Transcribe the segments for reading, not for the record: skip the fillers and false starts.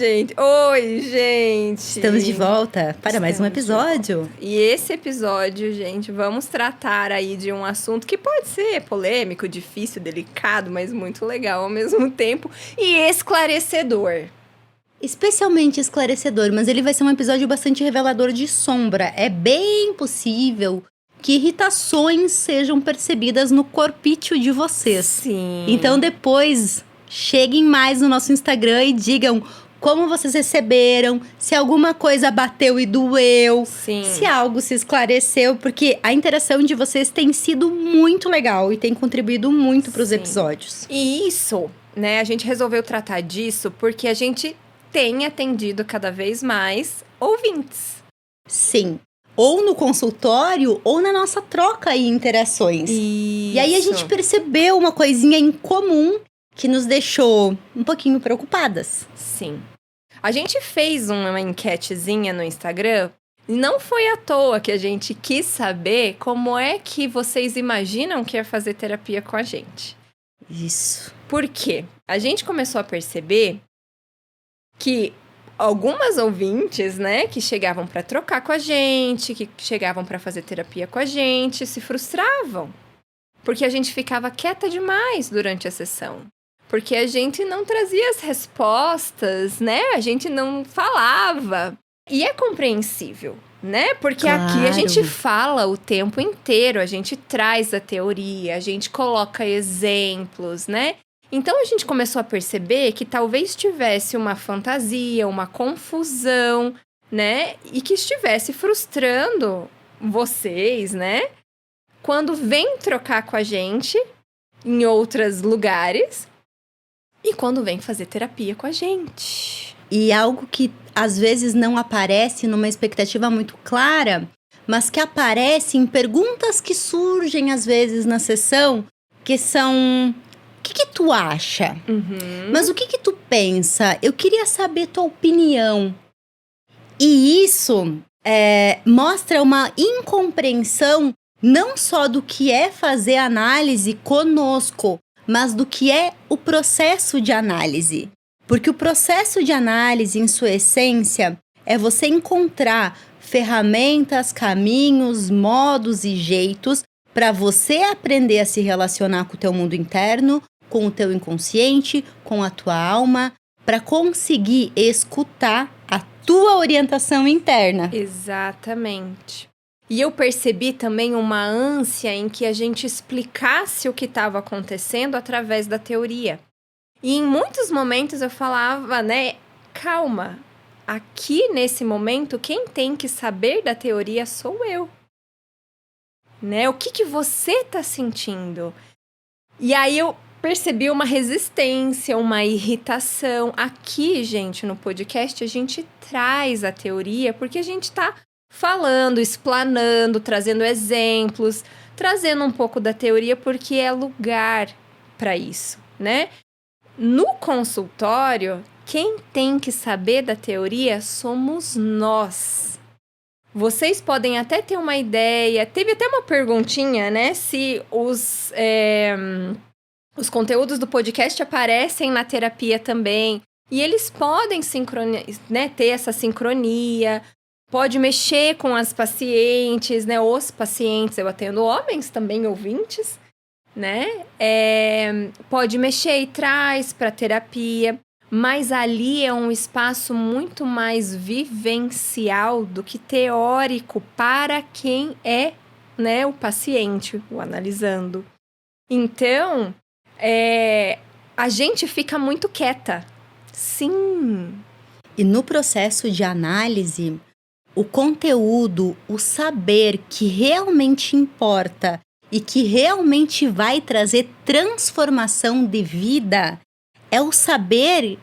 gente. Oi, gente. Estamos de volta para mais um episódio. E esse episódio, gente, vamos tratar aí de um assunto que pode ser polêmico, difícil, delicado, mas muito legal ao mesmo tempo e esclarecedor. Especialmente esclarecedor, mas ele vai ser um episódio bastante revelador de sombra. É bem possível que irritações sejam percebidas no corpício de vocês. Sim. Então depois, cheguem mais no nosso Instagram e digam como vocês receberam, se alguma coisa bateu e doeu, Sim. se algo se esclareceu, porque a interação de vocês tem sido muito legal e tem contribuído muito para os episódios. E isso, né, a gente resolveu tratar disso porque a gente tem atendido cada vez mais ouvintes. Sim. Ou no consultório, ou na nossa troca e interações. Isso. E aí a gente percebeu uma coisinha em comum que nos deixou um pouquinho preocupadas. Sim. A gente fez uma enquetezinha no Instagram e não foi à toa que a gente quis saber como é que vocês imaginam que é fazer terapia com a gente. Isso. Por quê? A gente começou a perceber que algumas ouvintes, né, que chegavam para trocar com a gente, que chegavam para fazer terapia com a gente, se frustravam. Porque a gente ficava quieta demais durante a sessão. Porque a gente não trazia as respostas, né? A gente não falava. E é compreensível, né? Porque aqui a gente fala o tempo inteiro, a gente traz a teoria, a gente coloca exemplos, né? Então, a gente começou a perceber que talvez tivesse uma fantasia, uma confusão, né? E que estivesse frustrando vocês, né? Quando vem trocar com a gente em outros lugares e quando vem fazer terapia com a gente. E algo que às vezes não aparece numa expectativa muito clara, mas que aparece em perguntas que surgem às vezes na sessão, que são... O que tu acha? Uhum. Mas o que tu pensa? Eu queria saber tua opinião. E isso mostra uma incompreensão não só do que é fazer análise conosco, mas do que é o processo de análise. Porque o processo de análise, em sua essência, é você encontrar ferramentas, caminhos, modos e jeitos para você aprender a se relacionar com o teu mundo interno, com o teu inconsciente, com a tua alma, para conseguir escutar a tua orientação interna. Exatamente. E eu percebi também uma ânsia em que a gente explicasse o que estava acontecendo através da teoria. E em muitos momentos eu falava, né, calma, aqui nesse momento quem tem que saber da teoria sou eu. Né? O que você está sentindo? E aí eu percebi uma resistência, uma irritação. Aqui, gente, no podcast, a gente traz a teoria porque a gente está falando, explanando, trazendo exemplos, trazendo um pouco da teoria porque é lugar para isso, né? No consultório, quem tem que saber da teoria somos nós. Vocês podem até ter uma ideia. Teve até uma perguntinha, né? Se os conteúdos do podcast aparecem na terapia também. E eles podem né, ter essa sincronia. Pode mexer com as pacientes, né? Os pacientes, eu atendo homens também, ouvintes, né? Pode mexer e traz para terapia. Mas ali é um espaço muito mais vivencial do que teórico para quem é, né, o paciente, o analisando. Então, a gente fica muito quieta. Sim. E no processo de análise, o conteúdo, o saber que realmente importa e que realmente vai trazer transformação de vida é o saber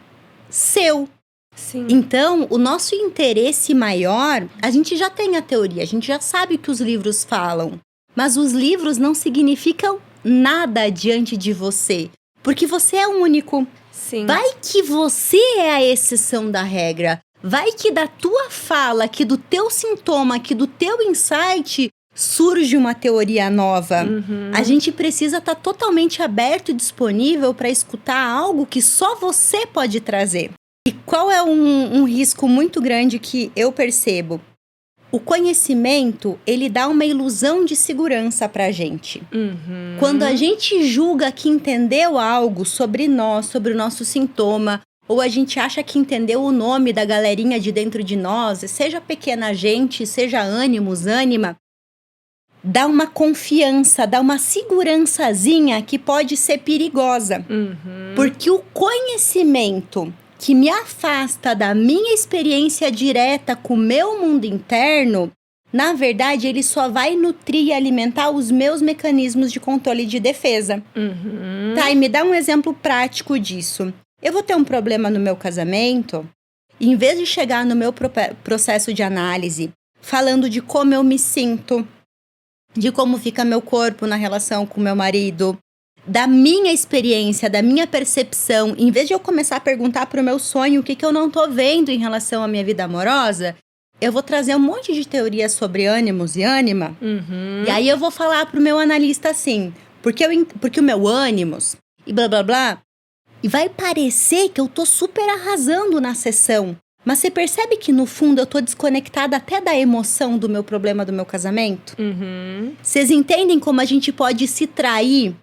seu. Sim. Então, o nosso interesse maior, a gente já tem a teoria, a gente já sabe o que os livros falam. Mas os livros não significam nada diante de você, porque você é único. Sim. Vai que você é a exceção da regra. Vai que da tua fala, que do teu sintoma, que do teu insight, surge uma teoria nova. Uhum. A gente precisa estar totalmente aberto e disponível para escutar algo que só você pode trazer. E qual é um risco muito grande que eu percebo? O conhecimento, ele dá uma ilusão de segurança pra gente. Quando a gente julga que entendeu algo sobre nós, sobre o nosso sintoma, ou a gente acha que entendeu o nome da galerinha de dentro de nós, seja pequena gente, seja ânimos, ânima, dá uma confiança, dá uma segurançazinha que pode ser perigosa. Porque o conhecimento que me afasta da minha experiência direta com o meu mundo interno, na verdade, ele só vai nutrir e alimentar os meus mecanismos de controle e de defesa. Tá, e me dá um exemplo prático disso. Eu vou ter um problema no meu casamento, e em vez de chegar no meu processo de análise, falando de como eu me sinto, de como fica meu corpo na relação com meu marido, da minha experiência, da minha percepção, em vez de eu começar a perguntar pro meu sonho o que eu não tô vendo em relação à minha vida amorosa, eu vou trazer um monte de teorias sobre ânimos e ânima. E aí eu vou falar pro meu analista assim, porque o meu ânimos e blá blá blá, e vai parecer que eu tô super arrasando na sessão. Mas você percebe que no fundo eu tô desconectada até da emoção do meu problema do meu casamento? Vocês entendem como a gente pode se trair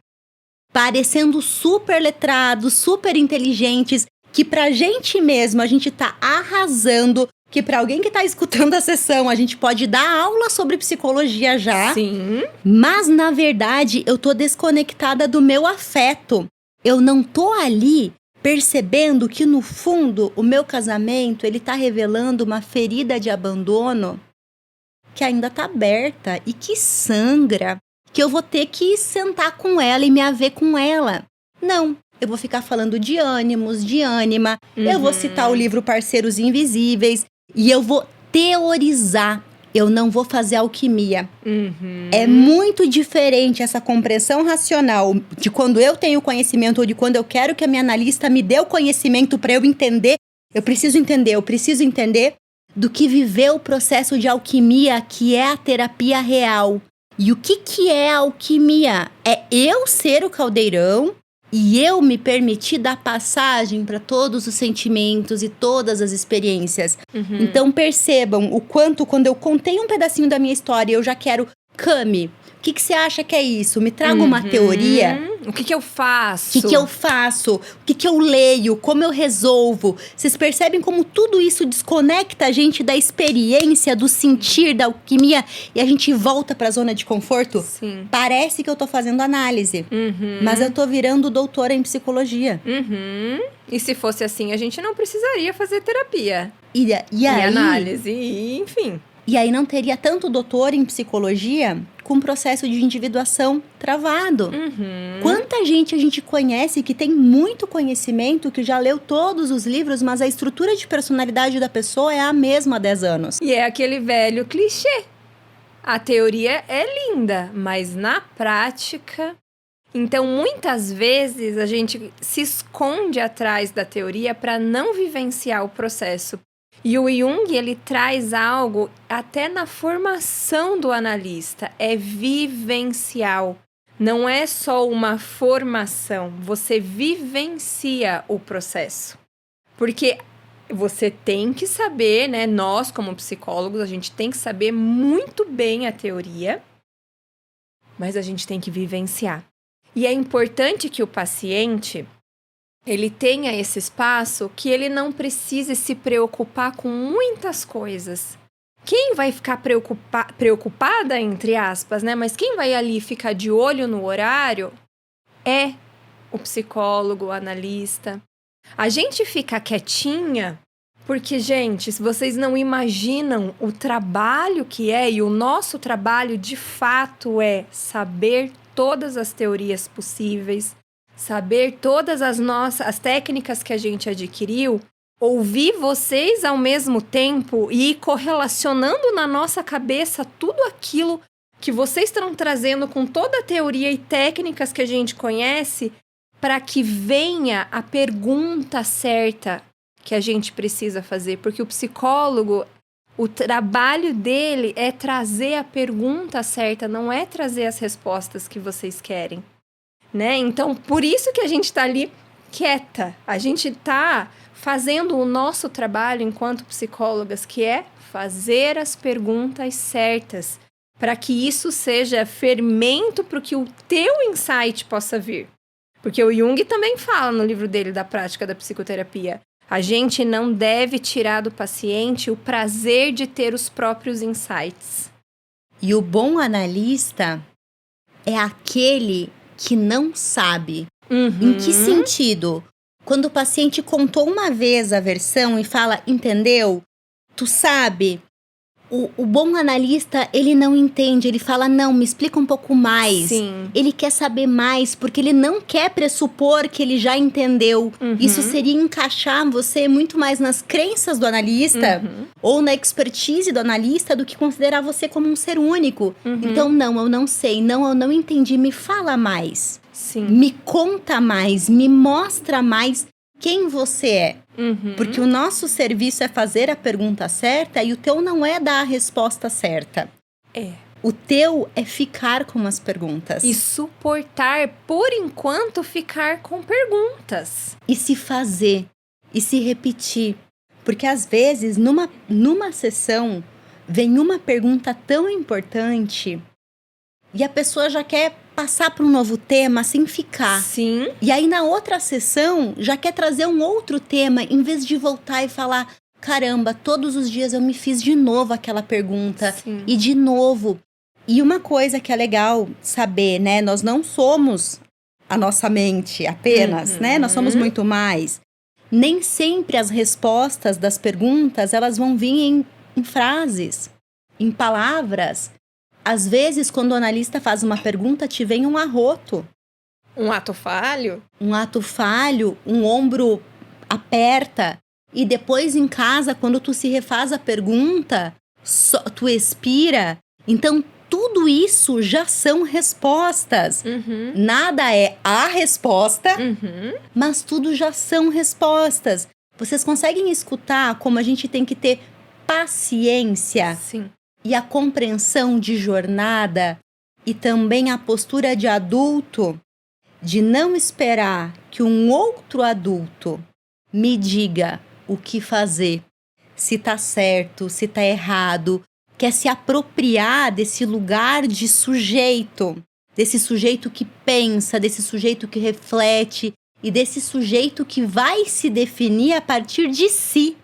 parecendo super letrados, super inteligentes, que pra gente mesmo a gente tá arrasando, que pra alguém que tá escutando a sessão a gente pode dar aula sobre psicologia já. Sim. Mas na verdade eu tô desconectada do meu afeto. Eu não tô ali percebendo que no fundo o meu casamento ele tá revelando uma ferida de abandono que ainda tá aberta e que sangra. Que eu vou ter que sentar com ela e me haver com ela. Não, eu vou ficar falando de ânimos, de ânima, eu vou citar o livro Parceiros Invisíveis e eu vou teorizar, eu não vou fazer alquimia. É muito diferente essa compreensão racional de quando eu tenho conhecimento ou de quando eu quero que a minha analista me dê o conhecimento para eu entender. Eu preciso entender do que viver o processo de alquimia, que é a terapia real. E o que é a alquimia? É eu ser o caldeirão e eu me permitir dar passagem para todos os sentimentos e todas as experiências. Então percebam o quanto, quando eu contei um pedacinho da minha história, eu já quero... Cami, o que você acha que é isso? Me traga uma teoria. O que eu faço? O que eu faço? O que eu leio? Como eu resolvo? Vocês percebem como tudo isso desconecta a gente da experiência, do sentir, da alquimia e a gente volta pra zona de conforto? Sim. Parece que eu tô fazendo análise, mas eu tô virando doutora em psicologia. E se fosse assim, a gente não precisaria fazer terapia. E E aí, análise, e, enfim. E aí não teria tanto doutor em psicologia com processo de individuação travado. Quanta gente a gente conhece que tem muito conhecimento, que já leu todos os livros, mas a estrutura de personalidade da pessoa é a mesma há 10 anos. E é aquele velho clichê. A teoria é linda, mas na prática... Então, muitas vezes, a gente se esconde atrás da teoria para não vivenciar o processo. E o Jung, ele traz algo até na formação do analista, é vivencial. Não é só uma formação, você vivencia o processo. Porque você tem que saber, né? Nós, como psicólogos, a gente tem que saber muito bem a teoria, mas a gente tem que vivenciar. E é importante que o paciente... ele tenha esse espaço que ele não precise se preocupar com muitas coisas. Quem vai ficar preocupada, entre aspas, né? Mas quem vai ali ficar de olho no horário é o psicólogo, o analista. A gente fica quietinha porque, gente, se vocês não imaginam o trabalho que é, e o nosso trabalho de fato é saber todas as teorias possíveis, saber todas as técnicas que a gente adquiriu, ouvir vocês ao mesmo tempo e ir correlacionando na nossa cabeça tudo aquilo que vocês estão trazendo com toda a teoria e técnicas que a gente conhece para que venha a pergunta certa que a gente precisa fazer. Porque o psicólogo, o trabalho dele é trazer a pergunta certa, não é trazer as respostas que vocês querem. Né? Então, por isso que a gente está ali quieta. A gente tá fazendo o nosso trabalho enquanto psicólogas, que é fazer as perguntas certas, para que isso seja fermento para que o teu insight possa vir. Porque o Jung também fala no livro dele da prática da psicoterapia. A gente não deve tirar do paciente o prazer de ter os próprios insights. E o bom analista é aquele que não sabe. Em que sentido? Quando o paciente contou uma vez a versão e fala, entendeu? Tu sabe? O bom analista, ele não entende, ele fala, não, me explica um pouco mais. Sim. Ele quer saber mais, porque ele não quer pressupor que ele já entendeu. Isso seria encaixar você muito mais nas crenças do analista ou na expertise do analista do que considerar você como um ser único. Então, não, eu não sei, não, eu não entendi, me fala mais. Sim. Me conta mais, me mostra mais quem você é. Porque o nosso serviço é fazer a pergunta certa e o teu não é dar a resposta certa. O teu é ficar com as perguntas. E suportar, por enquanto, ficar com perguntas. E se fazer. E se repetir. Porque às vezes, numa sessão, vem uma pergunta tão importante e a pessoa já quer passar para um novo tema sem ficar. Sim. E aí, na outra sessão, já quer trazer um outro tema, em vez de voltar e falar, caramba, todos os dias eu me fiz de novo aquela pergunta. Sim. E de novo. E uma coisa que é legal saber, né? Nós não somos a nossa mente apenas, né? Nós somos muito mais. Nem sempre as respostas das perguntas, elas vão vir em frases, em palavras. Às vezes, quando o analista faz uma pergunta, te vem um arroto. Um ato falho? Um ato falho, um ombro aperta. E depois, em casa, quando tu se refaz a pergunta, tu expira. Então, tudo isso já são respostas. Nada é a resposta, mas tudo já são respostas. Vocês conseguem escutar como a gente tem que ter paciência? Sim. E a compreensão de jornada e também a postura de adulto, de não esperar que um outro adulto me diga o que fazer, se tá certo, se tá errado, quer se apropriar desse lugar de sujeito, desse sujeito que pensa, desse sujeito que reflete e desse sujeito que vai se definir a partir de si.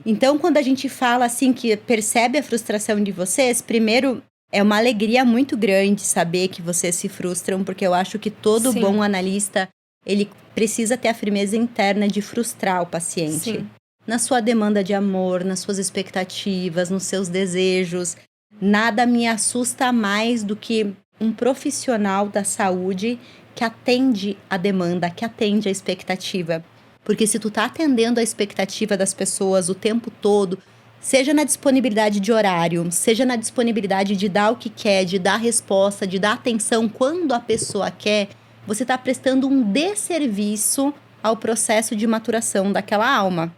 Então, quando a gente fala assim que percebe a frustração de vocês, primeiro, é uma alegria muito grande saber que vocês se frustram, porque eu acho que todo bom analista, ele precisa ter a firmeza interna de frustrar o paciente. Sim. Na sua demanda de amor, nas suas expectativas, nos seus desejos. Nada me assusta mais do que um profissional da saúde que atende a demanda, que atende a expectativa. Porque se tu tá atendendo a expectativa das pessoas o tempo todo, seja na disponibilidade de horário, seja na disponibilidade de dar o que quer, de dar resposta, de dar atenção quando a pessoa quer, você tá prestando um desserviço ao processo de maturação daquela alma.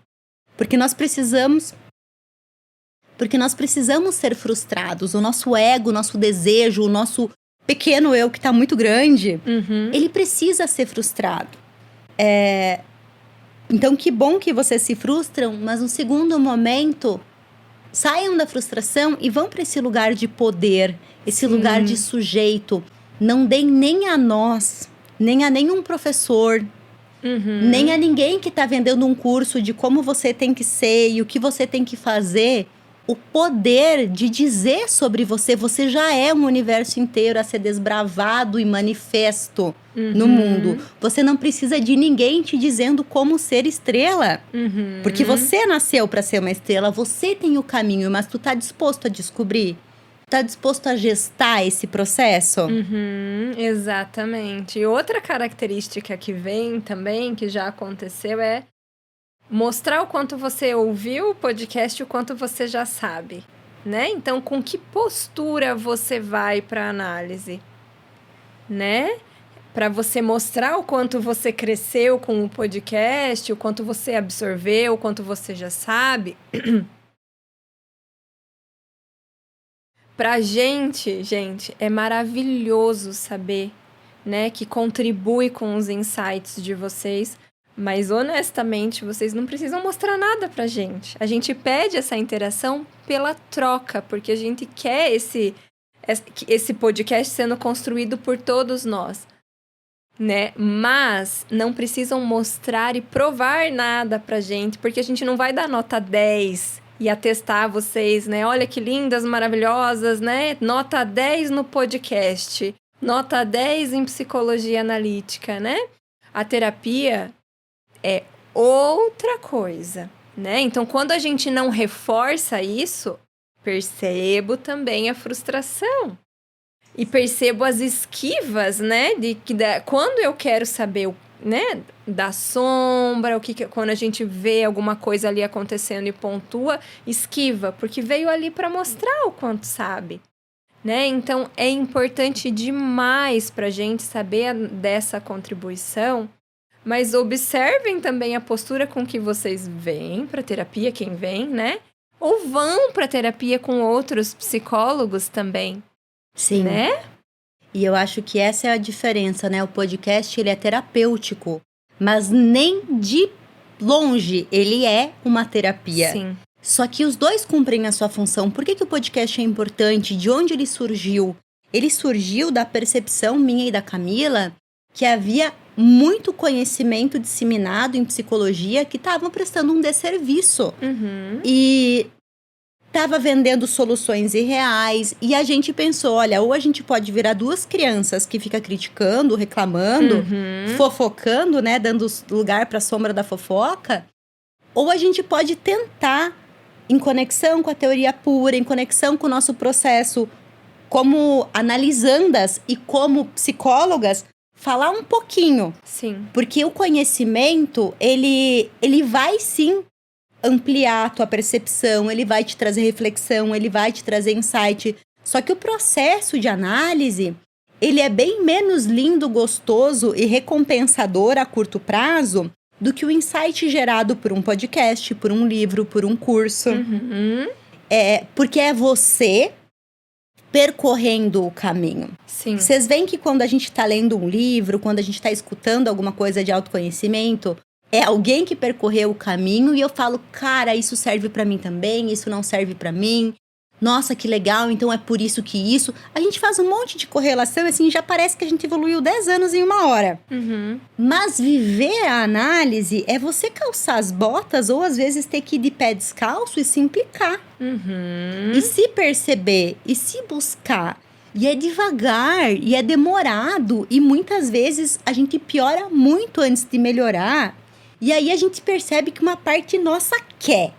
Porque nós precisamos ser frustrados. O nosso ego, o nosso desejo, o nosso pequeno eu que tá muito grande, ele precisa ser frustrado. Então, que bom que vocês se frustram, mas no segundo momento, saiam da frustração e vão para esse lugar de poder, esse lugar de sujeito. Não deem nem a nós, nem a nenhum professor, nem a ninguém que está vendendo um curso de como você tem que ser e o que você tem que fazer, o poder de dizer sobre você. Você já é um universo inteiro a ser desbravado e manifesto no mundo. Você não precisa de ninguém te dizendo como ser estrela. Porque você nasceu para ser uma estrela, você tem o caminho, mas tu tá disposto a descobrir? Tá disposto a gestar esse processo? Exatamente. E outra característica que vem também, que já aconteceu, é mostrar o quanto você ouviu o podcast e o quanto você já sabe, né? Então, com que postura você vai para a análise, né? Para você mostrar o quanto você cresceu com o podcast, o quanto você absorveu, o quanto você já sabe. Pra gente, é maravilhoso saber né, que contribui com os insights de vocês, mas honestamente vocês não precisam mostrar nada pra gente. A gente pede essa interação pela troca, porque a gente quer esse podcast sendo construído por todos nós, né? Mas não precisam mostrar e provar nada pra gente, porque a gente não vai dar nota 10 e atestar vocês, né? Olha que lindas, maravilhosas, né? Nota 10 no podcast, nota 10 em psicologia analítica, né? A terapia é outra coisa, né? Então, quando a gente não reforça isso, percebo também a frustração. E percebo as esquivas, né? Quando eu quero saber, né? Da sombra, quando a gente vê alguma coisa ali acontecendo e pontua, esquiva, porque veio ali para mostrar o quanto sabe, né? Então, é importante demais para a gente saber dessa contribuição, mas observem também a postura com que vocês vêm para terapia, quem vem, né? Ou vão para terapia com outros psicólogos também. Sim. Né? E eu acho que essa é a diferença, né? O podcast, ele é terapêutico, mas nem de longe ele é uma terapia. Sim. Só que os dois cumprem a sua função. Por que o podcast é importante? De onde ele surgiu? Ele surgiu da percepção minha e da Camila que havia muito conhecimento disseminado em psicologia que estavam prestando um desserviço. Uhum. E estava vendendo soluções irreais. E a gente pensou, olha, ou a gente pode virar duas crianças que fica criticando, reclamando, fofocando, né? Dando lugar para a sombra da fofoca. Ou a gente pode tentar, em conexão com a teoria pura, em conexão com o nosso processo, como analisandas e como psicólogas, falar um pouquinho. Sim. Porque o conhecimento, ele vai sim ampliar a tua percepção, ele vai te trazer reflexão, ele vai te trazer insight. Só que o processo de análise, ele é bem menos lindo, gostoso e recompensador a curto prazo do que o insight gerado por um podcast, por um livro, por um curso. Porque é você percorrendo o caminho. Sim. Vocês veem que quando a gente está lendo um livro, quando a gente está escutando alguma coisa de autoconhecimento, é alguém que percorreu o caminho e eu falo, cara, isso serve pra mim também, isso não serve pra mim. Nossa, que legal, então é por isso que isso. A gente faz um monte de correlação, assim, já parece que a gente evoluiu 10 anos em uma hora. Mas viver a análise é você calçar as botas ou às vezes ter que ir de pé descalço e se implicar. E se perceber, e se buscar. E é devagar, e é demorado, e muitas vezes a gente piora muito antes de melhorar. E aí a gente percebe que uma parte nossa quer.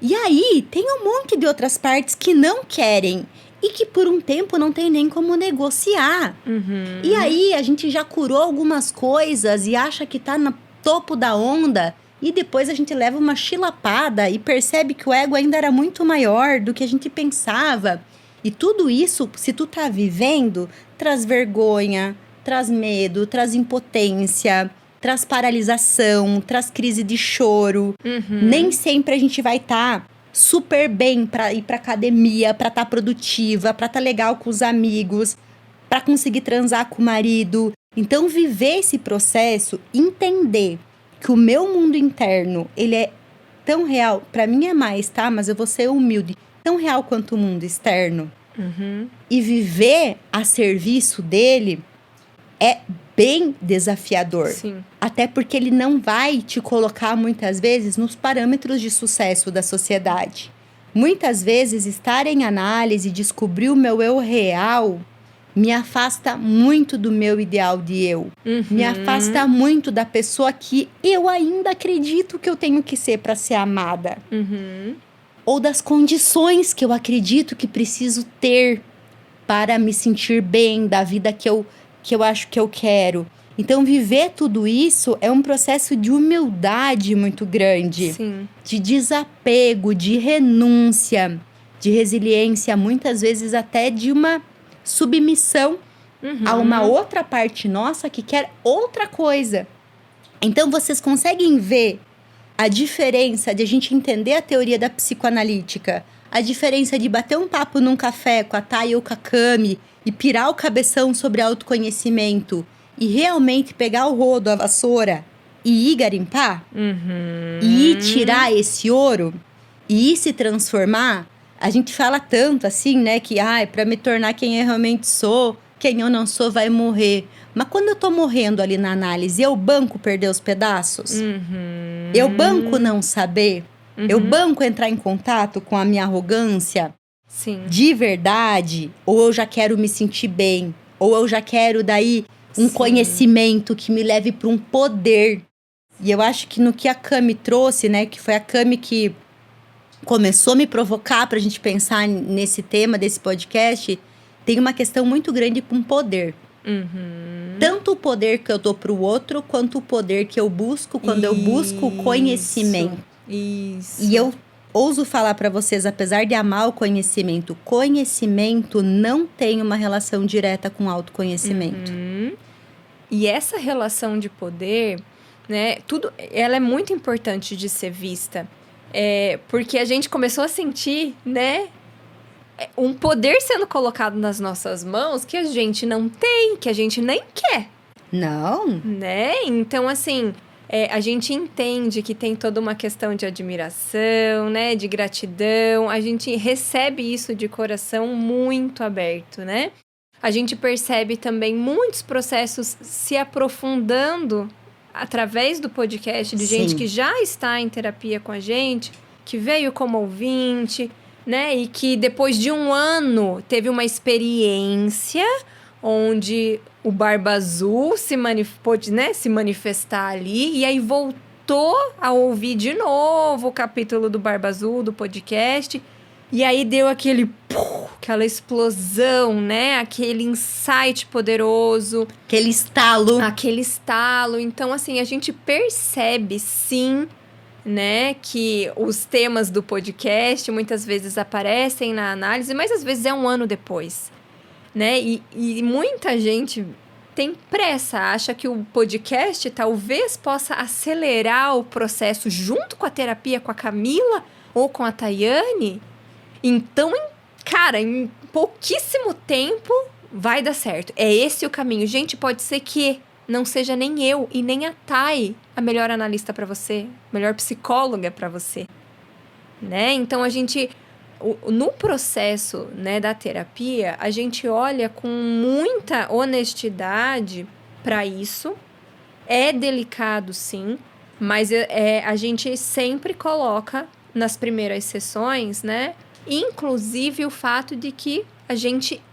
E aí tem um monte de outras partes que não querem. E que por um tempo não tem nem como negociar. E aí a gente já curou algumas coisas e acha que tá no topo da onda. E depois a gente leva uma chilapada e percebe que o ego ainda era muito maior do que a gente pensava. E tudo isso, se tu tá vivendo, traz vergonha, traz medo, traz impotência, traz paralisação, traz crise de choro. Nem sempre a gente vai estar super bem para ir para academia, para estar produtiva, para estar legal com os amigos, para conseguir transar com o marido. Então, viver esse processo, entender que o meu mundo interno, ele é tão real, para mim é mais, tá? Mas eu vou ser humilde, tão real quanto o mundo externo. E viver a serviço dele é bem desafiador. Sim. Até porque ele não vai te colocar, muitas vezes, nos parâmetros de sucesso da sociedade. Muitas vezes, estar em análise, descobrir o meu eu real, me afasta muito do meu ideal de eu. Me afasta muito da pessoa que eu ainda acredito que eu tenho que ser para ser amada. Ou das condições que eu acredito que preciso ter para me sentir bem, da vida que eu acho que eu quero. Então, viver tudo isso é um processo de humildade muito grande. Sim. De desapego, de renúncia, de resiliência, muitas vezes até de uma submissão a uma outra parte nossa que quer outra coisa. Então, vocês conseguem ver a diferença de a gente entender a teoria da psicoanalítica, a diferença de bater um papo num café com a Thay ou com a Cami e pirar o cabeção sobre autoconhecimento e realmente pegar o rodo, a vassoura e ir garimpar, e ir tirar esse ouro, e ir se transformar. A gente fala tanto assim, né, que para me tornar quem eu realmente sou, quem eu não sou vai morrer. Mas quando eu tô morrendo ali na análise, eu banco perder os pedaços? Eu banco não saber? Eu banco entrar em contato com a minha arrogância? Sim. De verdade? Ou eu já quero me sentir bem? Ou eu já quero daí um conhecimento que me leve para um poder? E eu acho que no que a Cami trouxe, né, que foi a Cami que começou a me provocar pra gente pensar nesse tema desse podcast, tem uma questão muito grande com poder. Tanto o poder que eu dou pro outro, quanto o poder que eu busco quando eu busco conhecimento. Isso. E eu ouso falar pra vocês, apesar de amar o conhecimento não tem uma relação direta com autoconhecimento. E essa relação de poder, né, ela é muito importante de ser vista. Porque a gente começou a sentir, né, um poder sendo colocado nas nossas mãos que a gente não tem, que a gente nem quer. Não. Né? Então, assim, a gente entende que tem toda uma questão de admiração, né, de gratidão. A gente recebe isso de coração muito aberto, né? A gente percebe também muitos processos se aprofundando através do podcast de gente que já está em terapia com a gente, que veio como ouvinte, né? E que depois de 1 ano teve uma experiência onde o Barba Azul pôde, né, se manifestar ali, e aí voltou a ouvir de novo o capítulo do Barba Azul, do podcast, e aí deu aquela explosão, né? Aquele insight poderoso. Aquele estalo. Então, assim, a gente percebe, sim, né, que os temas do podcast muitas vezes aparecem na análise, mas às vezes é 1 ano depois, né? E muita gente tem pressa, acha que o podcast talvez possa acelerar o processo junto com a terapia com a Camila ou com a Tayane. Então, cara, em pouquíssimo tempo vai dar certo. É esse o caminho. Gente, pode ser que não seja nem eu e nem a Thay a melhor analista para você, a melhor psicóloga para você, né? Então, a gente, no processo, né, da terapia, a gente olha com muita honestidade para isso. É delicado, sim, mas a gente sempre coloca nas primeiras sessões, né, inclusive o fato de que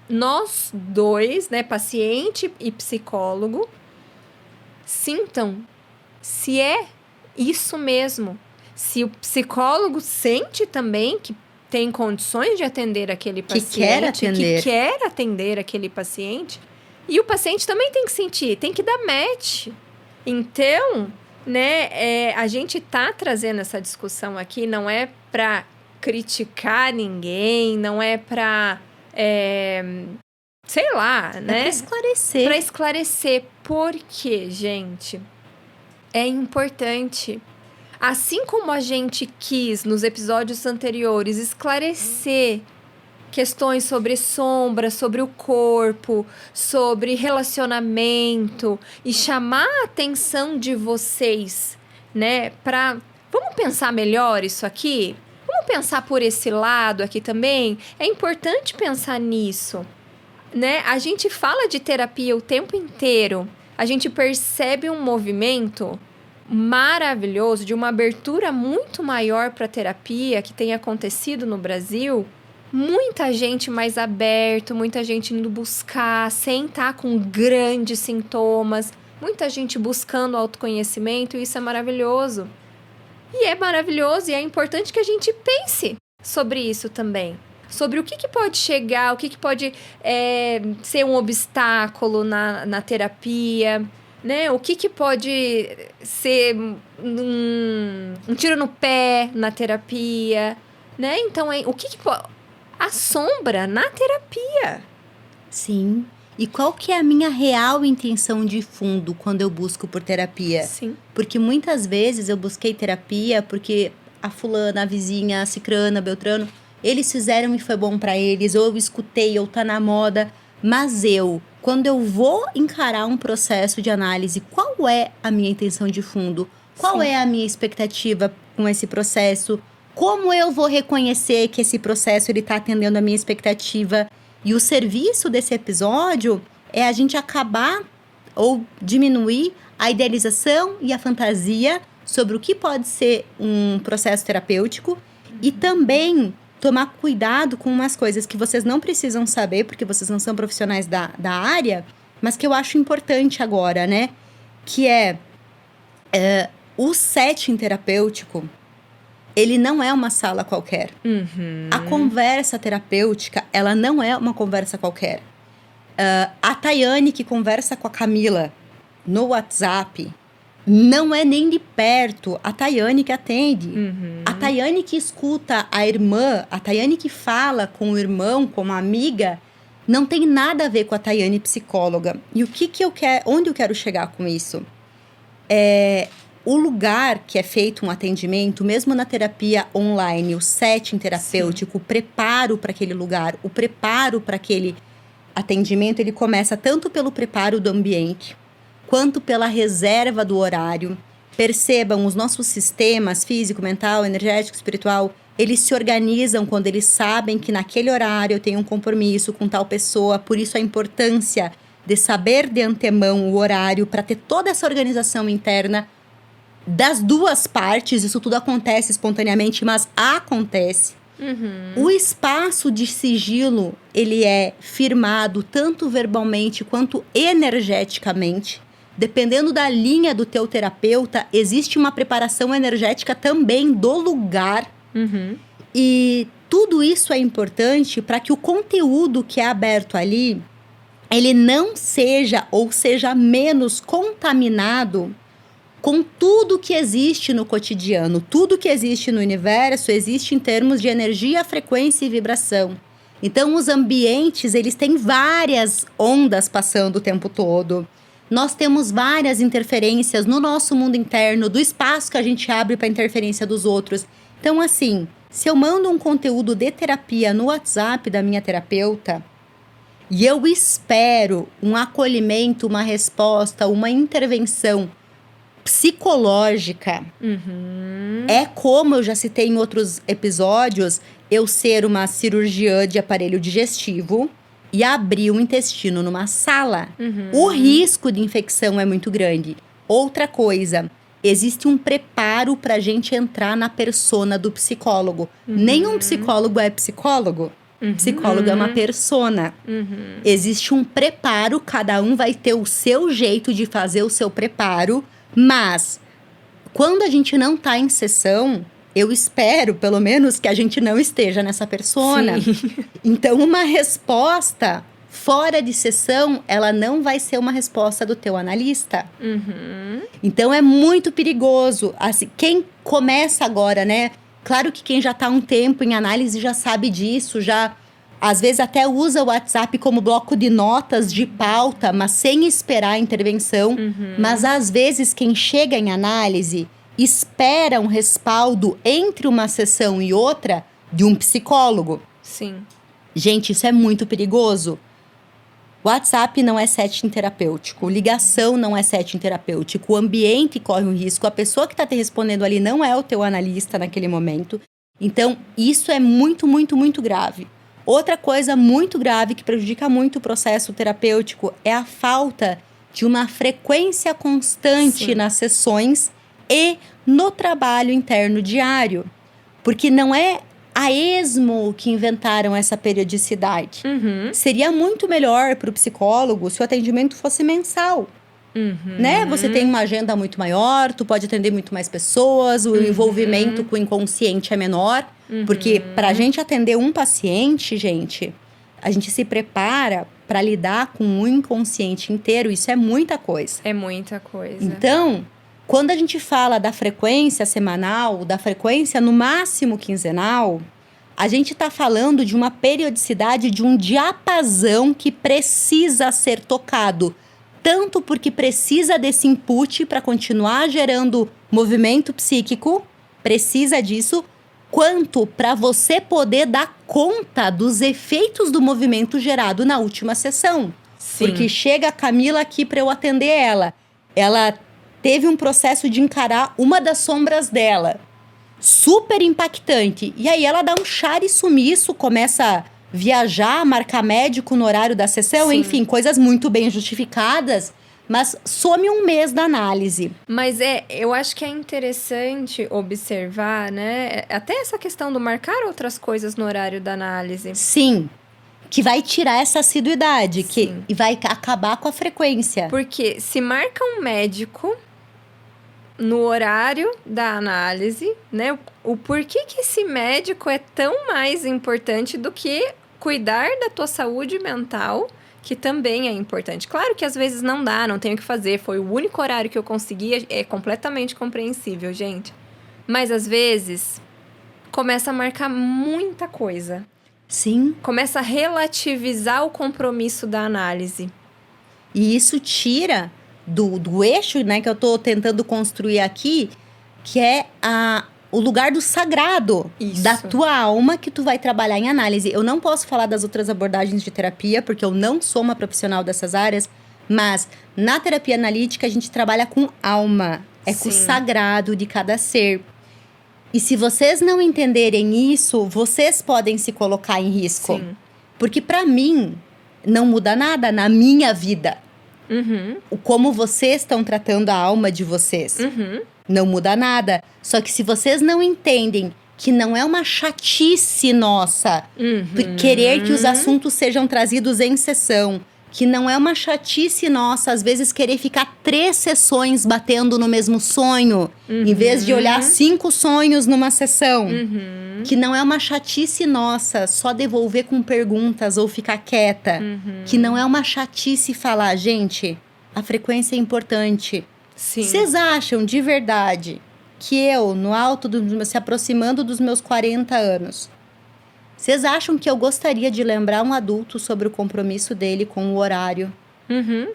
nós dois, né, paciente e psicólogo, sintam se é isso mesmo. Se o psicólogo sente também que tem condições de atender aquele paciente, que quer atender aquele paciente, e o paciente também tem que sentir, tem que dar match. Então, né, a gente tá trazendo essa discussão aqui, não é para criticar ninguém, não é para, sei lá, né? Para esclarecer. Para esclarecer. Porque, gente, é importante. Assim como a gente quis, nos episódios anteriores, esclarecer questões sobre sombra, sobre o corpo, sobre relacionamento e chamar a atenção de vocês, né, vamos pensar melhor isso aqui? Vamos pensar por esse lado aqui também? É importante pensar nisso, né? A gente fala de terapia o tempo inteiro. A gente percebe um movimento maravilhoso, de uma abertura muito maior para a terapia que tem acontecido no Brasil. Muita gente mais aberto, muita gente indo buscar, sem estar com grandes sintomas, muita gente buscando autoconhecimento, e isso é maravilhoso. E é maravilhoso e é importante que a gente pense sobre isso também. Sobre o que pode chegar, o que pode ser um obstáculo na terapia, né? O que pode ser um tiro no pé na terapia, né? Então, a sombra na terapia. Sim. E qual que é a minha real intenção de fundo quando eu busco por terapia? Sim. Porque muitas vezes eu busquei terapia porque a fulana, a vizinha, a cicrana, a beltrano, eles fizeram e foi bom pra eles, ou eu escutei, ou tá na moda. Mas quando eu vou encarar um processo de análise, qual é a minha intenção de fundo? Qual Sim. é a minha expectativa com esse processo? Como eu vou reconhecer que esse processo ele tá atendendo a minha expectativa? E o serviço desse episódio é a gente acabar ou diminuir a idealização e a fantasia sobre o que pode ser um processo terapêutico e também tomar cuidado com umas coisas que vocês não precisam saber, porque vocês não são profissionais da área, mas que eu acho importante agora, né? Que o setting terapêutico, ele não é uma sala qualquer. A conversa terapêutica, ela não é uma conversa qualquer. A Tayane que conversa com a Camila no WhatsApp, não é nem de perto a Tayane que atende. A Tayane que escuta a irmã, a Tayane que fala com o irmão, com a amiga, não tem nada a ver com a Tayane psicóloga. E o que eu quero, onde eu quero chegar com isso? O lugar que é feito um atendimento, mesmo na terapia online, o setting terapêutico, o preparo para aquele lugar, o preparo para aquele atendimento, ele começa tanto pelo preparo do ambiente, quanto pela reserva do horário. Percebam, os nossos sistemas físico, mental, energético, espiritual, eles se organizam quando eles sabem que naquele horário eu tenho um compromisso com tal pessoa, por isso a importância de saber de antemão o horário para ter toda essa organização interna das duas partes. Isso tudo acontece espontaneamente, mas acontece. O espaço de sigilo, ele é firmado tanto verbalmente quanto energeticamente. Dependendo da linha do teu terapeuta, existe uma preparação energética também do lugar. E tudo isso é importante para que o conteúdo que é aberto ali, ele não seja ou seja menos contaminado com tudo que existe no cotidiano. Tudo que existe no universo existe em termos de energia, frequência e vibração. Então, os ambientes, eles têm várias ondas passando o tempo todo. Nós temos várias interferências no nosso mundo interno, do espaço que a gente abre para interferência dos outros. Então, assim, se eu mando um conteúdo de terapia no WhatsApp da minha terapeuta, e eu espero um acolhimento, uma resposta, uma intervenção psicológica, é como eu já citei em outros episódios, eu ser uma cirurgiã de aparelho digestivo e abrir o intestino numa sala. O risco de infecção é muito grande. Outra coisa, existe um preparo para a gente entrar na persona do psicólogo. Nenhum psicólogo é psicólogo. Psicólogo é uma persona. Existe um preparo, cada um vai ter o seu jeito de fazer o seu preparo. Mas, quando a gente não tá em sessão, eu espero, pelo menos, que a gente não esteja nessa persona. Então, uma resposta fora de sessão, ela não vai ser uma resposta do teu analista. Então, é muito perigoso. Assim, quem começa agora, né? Claro que quem já tá há um tempo em análise já sabe disso, já às vezes até usa o WhatsApp como bloco de notas de pauta, mas sem esperar a intervenção. Mas às vezes quem chega em análise espera um respaldo entre uma sessão e outra de um psicólogo. Sim. Gente, isso é muito perigoso. WhatsApp não é setting terapêutico, ligação não é setting terapêutico, o ambiente corre um risco, a pessoa que está te respondendo ali não é o teu analista naquele momento. Então, isso é muito, muito, muito grave. Outra coisa muito grave que prejudica muito o processo terapêutico é a falta de uma frequência constante nas sessões e no trabalho interno diário. Porque não é a esmo que inventaram essa periodicidade. Seria muito melhor para o psicólogo se o atendimento fosse mensal. Né? Você tem uma agenda muito maior, tu pode atender muito mais pessoas, o envolvimento com o inconsciente é menor. Porque para a gente atender um paciente, gente, a gente se prepara para lidar com o inconsciente inteiro. Isso é muita coisa. É muita coisa. Então, quando a gente fala da frequência semanal, da frequência no máximo quinzenal, A gente está falando de uma periodicidade, de um diapasão que precisa ser tocado. Tanto porque precisa desse input para continuar gerando movimento psíquico, precisa disso, quanto para você poder dar conta dos efeitos do movimento gerado na última sessão. Sim. Porque chega a Camila aqui para eu atender ela. Ela teve um processo de encarar uma das sombras dela. Super impactante. E aí ela dá um chare sumiço, começa a viajar, marcar médico no horário da sessão, Sim. enfim, coisas muito bem justificadas, mas some um mês da análise. Mas eu acho que é interessante observar, né? Até essa questão do marcar outras coisas no horário da análise. Sim, que vai tirar essa assiduidade, Sim. e vai acabar com a frequência. Porque se marca um médico no horário da análise, né? O porquê que esse médico é tão mais importante do que cuidar da tua saúde mental, que também é importante. Claro que às vezes não dá, não tenho o que fazer, foi o único horário que eu consegui, é completamente compreensível, gente. Mas às vezes começa a marcar muita coisa. Sim. Começa a relativizar o compromisso da análise. E isso tira do eixo, né, que eu tô tentando construir aqui, que é o lugar do sagrado. Isso. Da tua alma que tu vai trabalhar em análise. Eu não posso falar das outras abordagens de terapia, porque eu não sou uma profissional dessas áreas, mas na terapia analítica a gente trabalha com alma. É com o Sim. sagrado de cada ser. E se vocês não entenderem isso, vocês podem se colocar em risco. Sim. Porque para mim, não muda nada na minha vida. Uhum. Como vocês estão tratando a alma de vocês. Uhum. Não muda nada. Só que se vocês não entendem que não é uma chatice nossa querer que os assuntos sejam trazidos em sessão, que não é uma chatice nossa, às vezes, querer ficar 3 sessões batendo no mesmo sonho, em vez de olhar 5 sonhos numa sessão. Que não é uma chatice nossa só devolver com perguntas ou ficar quieta. Que não é uma chatice falar, gente, a frequência é importante. Sim. Vocês acham de verdade que eu, no alto, se aproximando dos meus 40 anos, vocês acham que eu gostaria de lembrar um adulto sobre o compromisso dele com o horário,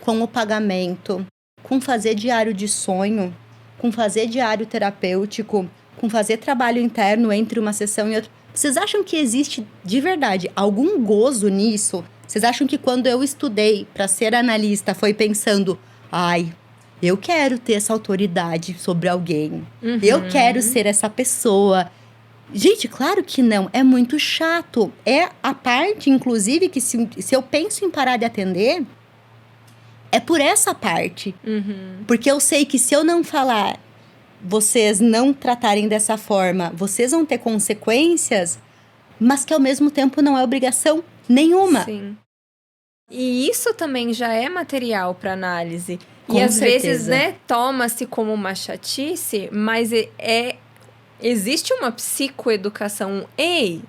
com o pagamento, com fazer diário de sonho, com fazer diário terapêutico, com fazer trabalho interno entre uma sessão e outra? Vocês acham que existe, de verdade, algum gozo nisso? Vocês acham que quando eu estudei para ser analista foi pensando, ai, eu quero ter essa autoridade sobre alguém. Eu quero ser essa pessoa. Gente, claro que não. É muito chato. É a parte, inclusive, que se eu penso em parar de atender, é por essa parte. Porque eu sei que se eu não falar, vocês não tratarem dessa forma, vocês vão ter consequências, mas que ao mesmo tempo não é obrigação nenhuma. Sim. E isso também já é material para análise. Com e às certeza. vezes, né, toma-se como uma chatice, mas existe uma psicoeducação. Ei,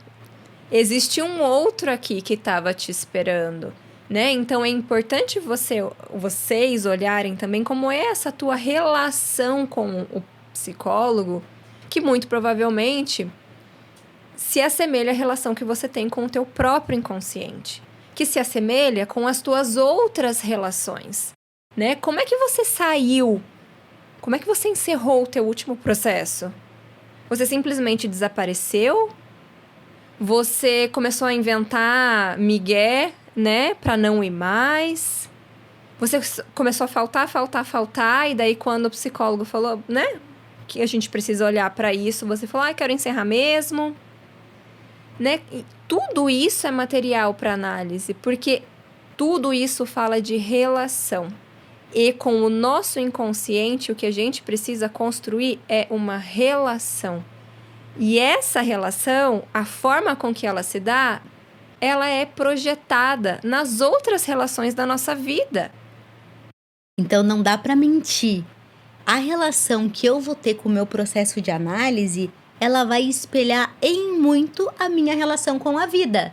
existe um outro aqui que estava te esperando, né? Então é importante vocês olharem também como é essa tua relação com o psicólogo, que muito provavelmente se assemelha à relação que você tem com o teu próprio inconsciente, que se assemelha com as tuas outras relações, né? Como é que você saiu? Como é que você encerrou o teu último processo? Você simplesmente desapareceu? Você começou a inventar migué, né? Pra não ir mais? Você começou a faltar, e daí quando o psicólogo falou, né? Que a gente precisa olhar pra isso, você falou, quero encerrar mesmo. Né? E tudo isso é material para análise, porque tudo isso fala de relação. E com o nosso inconsciente, o que a gente precisa construir é uma relação. E essa relação, a forma com que ela se dá, ela é projetada nas outras relações da nossa vida. Então não dá para mentir. A relação que eu vou ter com o meu processo de análise, ela vai espelhar em muito a minha relação com a vida.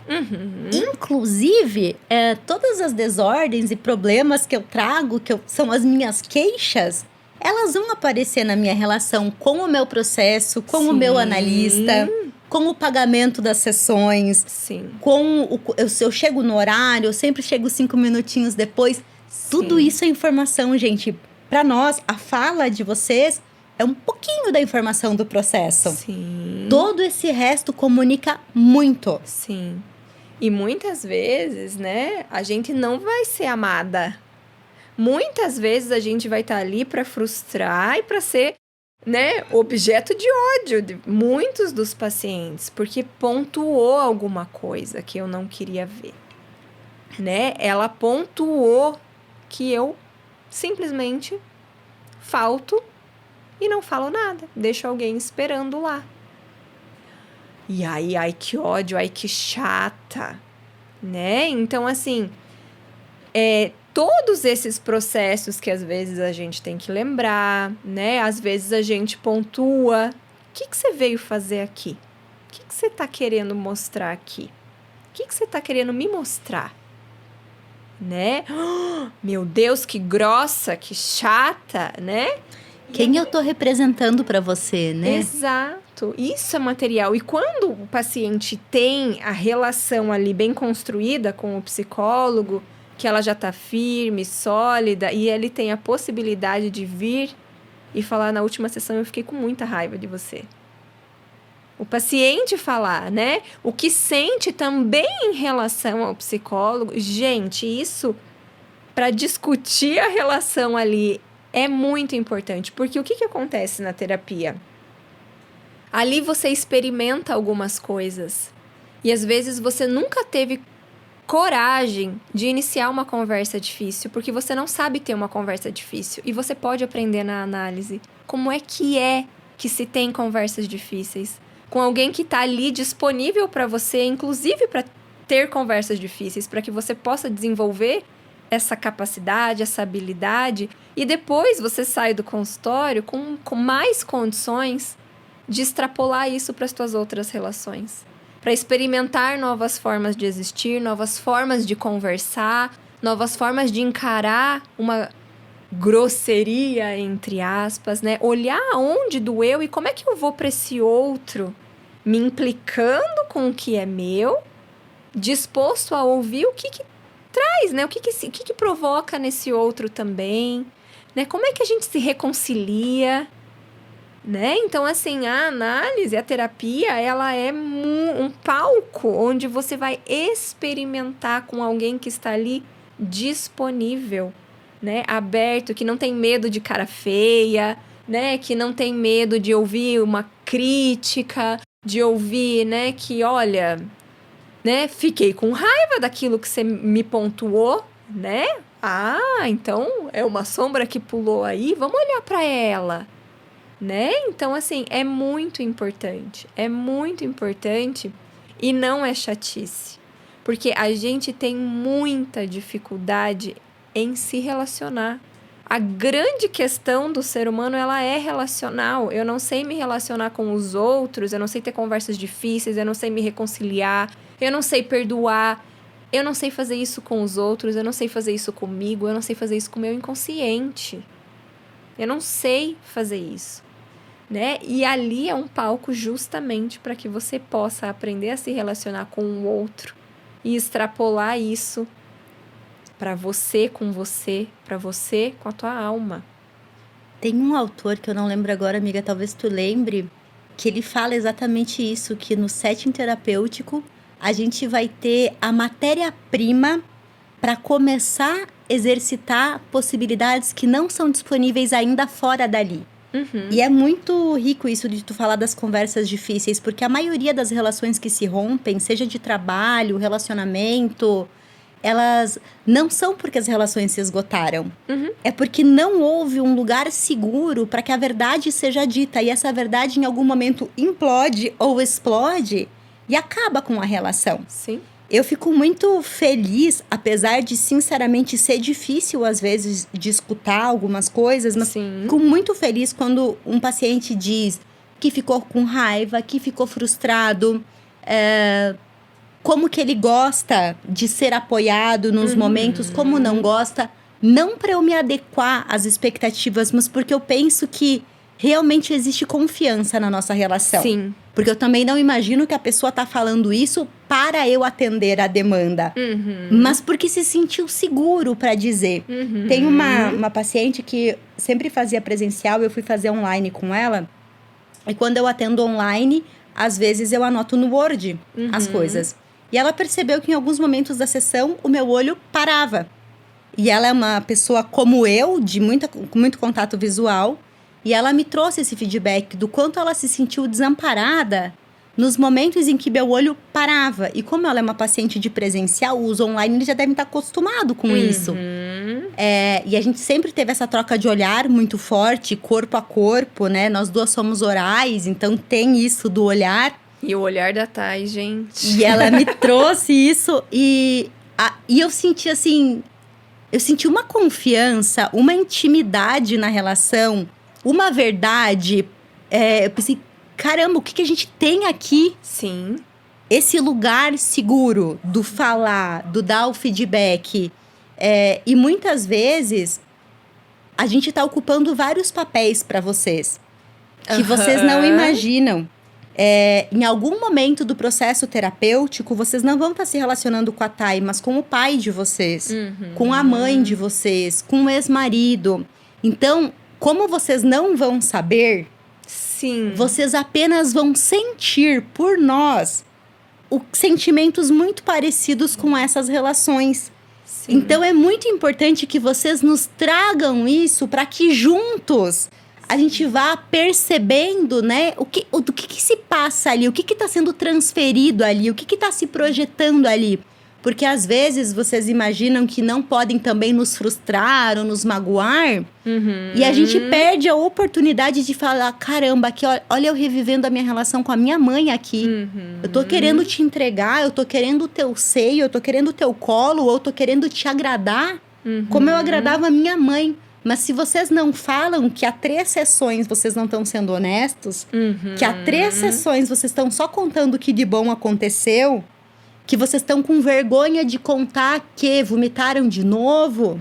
Inclusive, todas as desordens e problemas que eu trago, são as minhas queixas, elas vão aparecer na minha relação com o meu processo, com o meu analista, com o pagamento das sessões, Sim. eu chego no horário, eu sempre chego 5 minutinhos depois. Tudo isso é informação, gente. Para nós, a fala de vocês é um pouquinho da informação do processo. Sim. Todo esse resto comunica muito. Sim. E muitas vezes, né, a gente não vai ser amada. Muitas vezes a gente vai estar ali para frustrar e para ser, né, objeto de ódio de muitos dos pacientes, porque pontuou alguma coisa que eu não queria ver, né? Ela pontuou que eu simplesmente falto e não falo nada, deixo alguém esperando lá. E aí, ai que ódio, ai que chata, né? Então, assim, todos esses processos que às vezes a gente tem que lembrar, né? Às vezes a gente pontua. O que você veio fazer aqui? O que você tá querendo mostrar aqui? O que você tá querendo me mostrar? Né? Oh, meu Deus, que grossa, que chata, né? Quem eu tô representando para você, né? Exato. Isso é material. E quando o paciente tem a relação ali bem construída com o psicólogo, que ela já tá firme, sólida, e ele tem a possibilidade de vir e falar, na última sessão eu fiquei com muita raiva de você. O paciente falar, né? O que sente também em relação ao psicólogo. Gente, isso, para discutir a relação ali, é muito importante. Porque o que acontece na terapia? Ali você experimenta algumas coisas. E às vezes você nunca teve coragem de iniciar uma conversa difícil, porque você não sabe ter uma conversa difícil. E você pode aprender na análise como é que se tem conversas difíceis. Com alguém que está ali disponível para você, inclusive para ter conversas difíceis, para que você possa desenvolver essa capacidade, essa habilidade, e depois você sai do consultório com mais condições de extrapolar isso para as suas outras relações. Para experimentar novas formas de existir, novas formas de conversar, novas formas de encarar uma grosseria, entre aspas, né? Olhar onde doeu e como é que eu vou para esse outro, me implicando com o que é meu, disposto a ouvir o que traz, né? O que provoca nesse outro também, né? Como é que a gente se reconcilia, né? Então, assim, a análise, a terapia, ela é um palco onde você vai experimentar com alguém que está ali disponível, né? Aberto, que não tem medo de cara feia, né? Que não tem medo de ouvir uma crítica, de ouvir, né? Que, olha, né? Fiquei com raiva daquilo que você me pontuou, né? Ah, então é uma sombra que pulou aí, vamos olhar para ela, né? Então, assim, é muito importante e não é chatice, porque a gente tem muita dificuldade em se relacionar. A grande questão do ser humano, ela é relacional. Eu não sei me relacionar com os outros, eu não sei ter conversas difíceis, eu não sei me reconciliar, eu não sei perdoar, eu não sei fazer isso com os outros, eu não sei fazer isso comigo, eu não sei fazer isso com o meu inconsciente. Eu não sei fazer isso, né? E ali é um palco justamente para que você possa aprender a se relacionar com o outro e extrapolar isso para você com a tua alma. Tem um autor que eu não lembro agora, amiga, talvez tu lembre, que ele fala exatamente isso, que no setting terapêutico a gente vai ter a matéria-prima para começar a exercitar possibilidades que não são disponíveis ainda fora dali. Uhum. E é muito rico isso de tu falar das conversas difíceis, porque a maioria das relações que se rompem, seja de trabalho, relacionamento, elas não são porque as relações se esgotaram. Uhum. É porque não houve um lugar seguro para que a verdade seja dita. E essa verdade em algum momento implode ou explode e acaba com a relação. Sim. Eu fico muito feliz, apesar de, sinceramente, ser difícil, às vezes, de escutar algumas coisas. Mas Sim. fico muito feliz quando um paciente diz que ficou com raiva, que ficou frustrado, como que ele gosta de ser apoiado nos momentos, como não gosta. Não para eu me adequar às expectativas, mas porque eu penso que realmente existe confiança na nossa relação. Sim. Porque eu também não imagino que a pessoa tá falando isso para eu atender a demanda. Mas porque se sentiu seguro para dizer. Tem uma paciente que sempre fazia presencial, eu fui fazer online com ela. E quando eu atendo online, às vezes eu anoto no Word as coisas. E ela percebeu que em alguns momentos da sessão, o meu olho parava. E ela é uma pessoa como eu, com muito contato visual. E ela me trouxe esse feedback do quanto ela se sentiu desamparada nos momentos em que meu olho parava. E como ela é uma paciente de presencial, o uso online, ele já deve estar acostumado com isso. E a gente sempre teve essa troca de olhar muito forte, corpo a corpo, né? Nós duas somos orais, então tem isso do olhar. E o olhar da Thay, gente. E ela me trouxe isso e eu senti assim... Eu senti uma confiança, uma intimidade na relação, uma verdade. Eu pensei, caramba, o que a gente tem aqui? Sim. Esse lugar seguro do falar, do dar o feedback. E muitas vezes, a gente tá ocupando vários papéis para vocês. Que vocês não imaginam. Em algum momento do processo terapêutico, vocês não vão estar se relacionando com a Thay, mas com o pai de vocês, com a mãe de vocês, com o ex-marido. Então, como vocês não vão saber, sim, vocês apenas vão sentir por nós sentimentos muito parecidos com essas relações. Sim. Então, é muito importante que vocês nos tragam isso para que juntos a gente vá percebendo, né, do que se passa ali, o que está sendo transferido ali, o que está se projetando ali. Porque às vezes vocês imaginam que não podem também nos frustrar ou nos magoar. E a gente perde a oportunidade de falar, caramba, aqui, olha eu revivendo a minha relação com a minha mãe aqui. Eu tô querendo te entregar, eu tô querendo o teu seio, eu tô querendo o teu colo, ou eu tô querendo te agradar como eu agradava a minha mãe. Mas se vocês não falam que há 3 sessões vocês não estão sendo honestos, que há 3 sessões vocês estão só contando o que de bom aconteceu, que vocês estão com vergonha de contar que vomitaram de novo,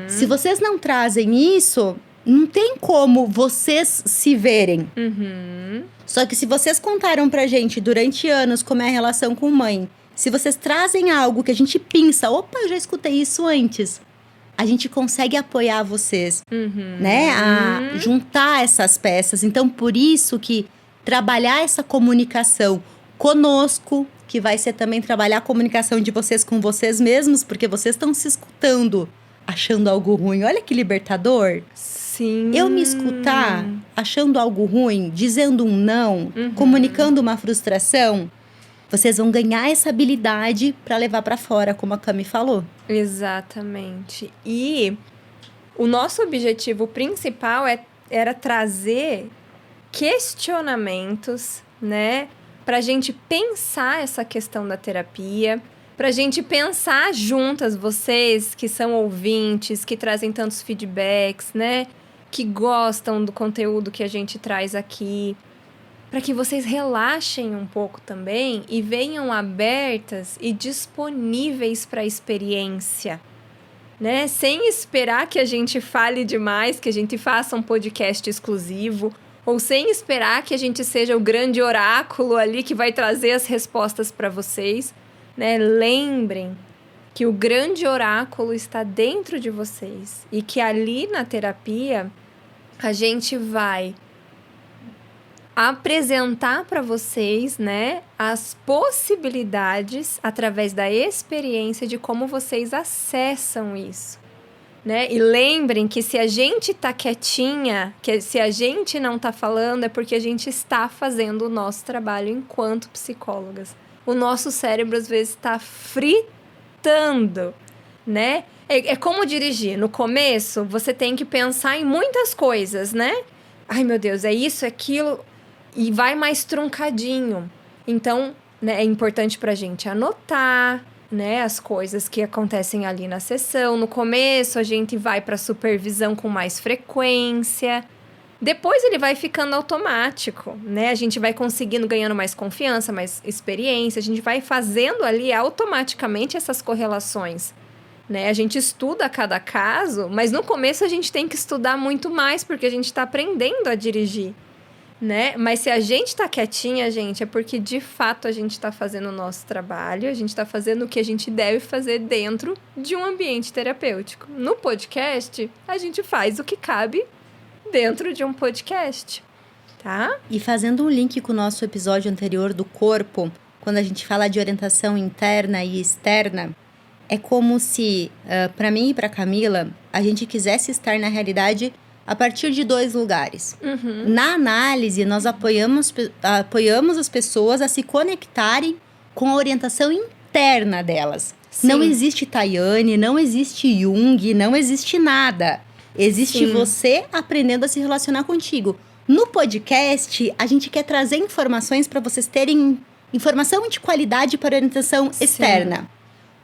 se vocês não trazem isso, não tem como vocês se verem. Só que se vocês contaram pra gente durante anos como é a relação com mãe, se vocês trazem algo que a gente pensa, opa, eu já escutei isso antes, a gente consegue apoiar vocês, né? A juntar essas peças. Então, por isso que trabalhar essa comunicação conosco, que vai ser também trabalhar a comunicação de vocês com vocês mesmos, porque vocês estão se escutando achando algo ruim. Olha que libertador. Sim. Eu me escutar achando algo ruim, dizendo um não, comunicando uma frustração, vocês vão ganhar essa habilidade para levar para fora, como a Cami falou. Exatamente. E o nosso objetivo principal era trazer questionamentos, né? Pra gente pensar essa questão da terapia, pra gente pensar juntas, vocês que são ouvintes, que trazem tantos feedbacks, né? Que gostam do conteúdo que a gente traz aqui. Para que vocês relaxem um pouco também e venham abertas e disponíveis para a experiência, né? Sem esperar que a gente fale demais, que a gente faça um podcast exclusivo, ou sem esperar que a gente seja o grande oráculo ali que vai trazer as respostas para vocês, né? Lembrem que o grande oráculo está dentro de vocês e que ali na terapia a gente vai apresentar para vocês, né, as possibilidades através da experiência de como vocês acessam isso, né? E lembrem que se a gente tá quietinha, que se a gente não tá falando, é porque a gente está fazendo o nosso trabalho enquanto psicólogas. O nosso cérebro às vezes está fritando, né? É como dirigir. No começo, você tem que pensar em muitas coisas, né? Ai, meu Deus, é isso, é aquilo. E vai mais truncadinho. Então, né, é importante pra gente anotar, né, as coisas que acontecem ali na sessão. No começo, a gente vai pra supervisão com mais frequência. Depois, ele vai ficando automático, né? A gente vai conseguindo, ganhando mais confiança, mais experiência. A gente vai fazendo ali automaticamente essas correlações, né? A gente estuda cada caso, mas no começo a gente tem que estudar muito mais, porque a gente tá aprendendo a dirigir. né? Mas se a gente tá quietinha, gente, é porque de fato a gente tá fazendo o nosso trabalho, a gente tá fazendo o que a gente deve fazer dentro de um ambiente terapêutico. No podcast, a gente faz o que cabe dentro de um podcast, tá? E fazendo um link com o nosso episódio anterior do corpo, quando a gente fala de orientação interna e externa, é como se, para mim e para Camila, a gente quisesse estar na realidade a partir de 2 lugares. Na análise, nós apoiamos as pessoas a se conectarem com a orientação interna delas. Sim. Não existe Tayane, não existe Jung, não existe nada. Existe Sim. você aprendendo a se relacionar contigo. No podcast, a gente quer trazer informações para vocês terem informação de qualidade para orientação externa.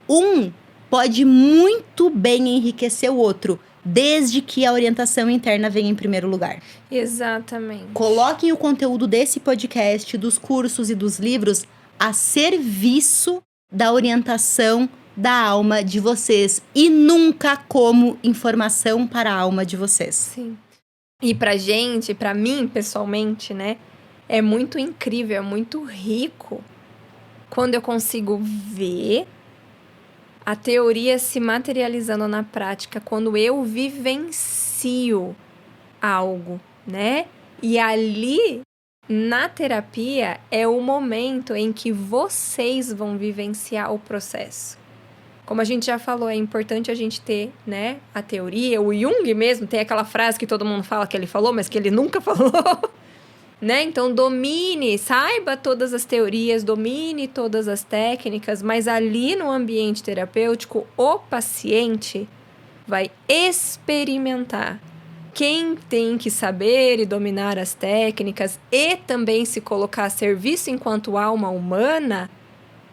Um pode muito bem enriquecer o outro, desde que a orientação interna venha em primeiro lugar. Exatamente. Coloquem o conteúdo desse podcast, dos cursos e dos livros a serviço da orientação da alma de vocês e nunca como informação para a alma de vocês. Sim. E pra gente, pra mim pessoalmente, né, é muito incrível, é muito rico quando eu consigo ver a teoria se materializando na prática, quando eu vivencio algo, né? E ali, na terapia, é o momento em que vocês vão vivenciar o processo. Como a gente já falou, é importante a gente ter, né, a teoria. O Jung mesmo tem aquela frase que todo mundo fala que ele falou, mas que ele nunca falou. Né? Então, domine, saiba todas as teorias, domine todas as técnicas, mas ali no ambiente terapêutico, o paciente vai experimentar. Quem tem que saber e dominar as técnicas e também se colocar a serviço enquanto alma humana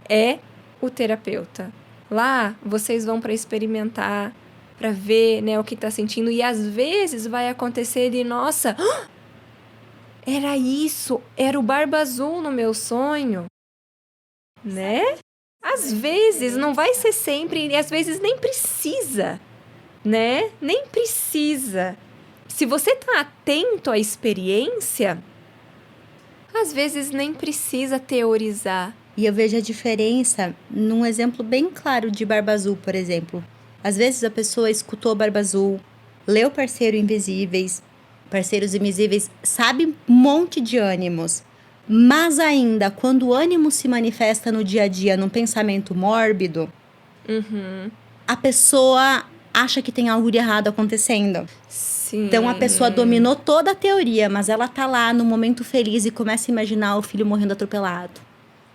é o terapeuta. Lá, vocês vão para experimentar, para ver, né, o que está sentindo, e às vezes vai acontecer de, nossa... Era isso, era o Barba Azul no meu sonho, né? Às vezes, não vai ser sempre, e às vezes nem precisa, né? Nem precisa. Se você tá atento à experiência, às vezes nem precisa teorizar. E eu vejo a diferença num exemplo bem claro de Barba Azul, por exemplo. Às vezes a pessoa escutou Barba Azul, leu Parceiros Invisíveis, sabe um monte de ânimos. Mas ainda, quando o ânimo se manifesta no dia a dia, num pensamento mórbido, a pessoa acha que tem algo de errado acontecendo. Sim. Então, a pessoa dominou toda a teoria, mas ela tá lá no momento feliz e começa a imaginar o filho morrendo atropelado.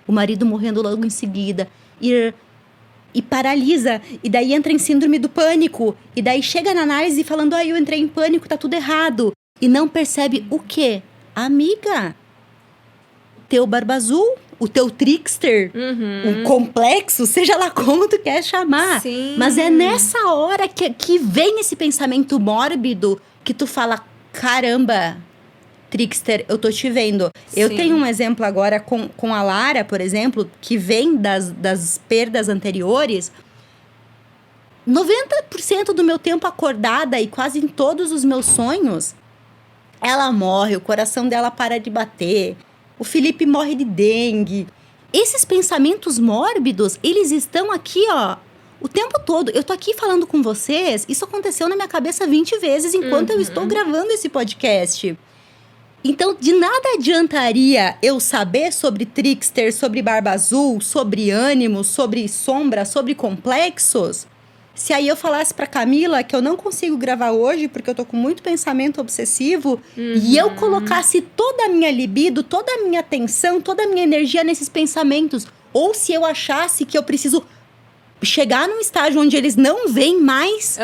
O marido morrendo logo em seguida. E paralisa, e daí entra em síndrome do pânico, e daí chega na análise falando, eu entrei em pânico, tá tudo errado. E não percebe o quê? Amiga, teu Barba Azul, o teu trickster, o complexo, seja lá como tu quer chamar. Sim. Mas é nessa hora que vem esse pensamento mórbido que tu fala, caramba, trickster, eu tô te vendo. Sim. Eu tenho um exemplo agora com a Lara, por exemplo, que vem das perdas anteriores. 90% do meu tempo acordada e quase em todos os meus sonhos, ela morre, o coração dela para de bater, o Felipe morre de dengue. Esses pensamentos mórbidos, eles estão aqui, ó, o tempo todo. Eu tô aqui falando com vocês, isso aconteceu na minha cabeça 20 vezes enquanto eu estou gravando esse podcast. Então, de nada adiantaria eu saber sobre trickster, sobre Barba Azul, sobre ânimo, sobre sombra, sobre complexos, se aí eu falasse pra Camila que eu não consigo gravar hoje porque eu tô com muito pensamento obsessivo e eu colocasse toda a minha libido, toda a minha atenção, toda a minha energia nesses pensamentos. Ou se eu achasse que eu preciso chegar num estágio onde eles não vêm mais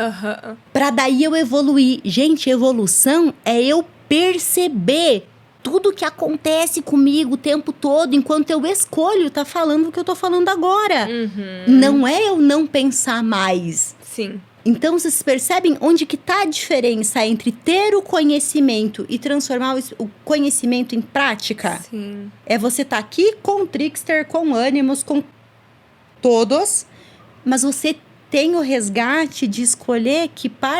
pra daí eu evoluir. Gente, evolução é eu perceber tudo que acontece comigo o tempo todo enquanto eu escolho tá falando o que eu tô falando agora. Não é eu não pensar mais. Sim. Então, vocês percebem onde que tá a diferença entre ter o conhecimento e transformar o conhecimento em prática? Sim. É você tá aqui com o trickster, com ânimos, com todos, mas você tem o resgate de escolher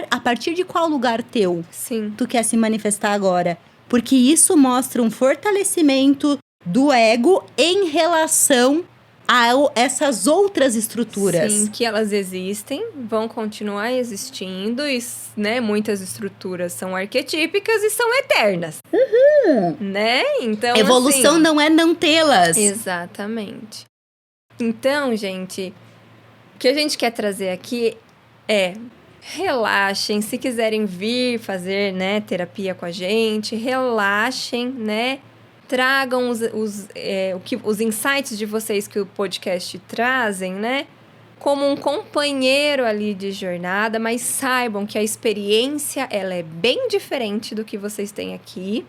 a partir de qual lugar teu Sim. tu quer se manifestar agora. porque isso mostra um fortalecimento do ego em relação a essas outras estruturas. Sim, que elas existem, vão continuar existindo, e, né, muitas estruturas são arquetípicas e são eternas. Né? Então, Evolução assim, não é não tê-las. Exatamente. Então, gente, o que a gente quer trazer aqui é: relaxem, se quiserem vir fazer, né, terapia com a gente, relaxem, né? Tragam os insights de vocês que o podcast trazem, né? Como um companheiro ali de jornada, mas saibam que a experiência, ela é bem diferente do que vocês têm aqui.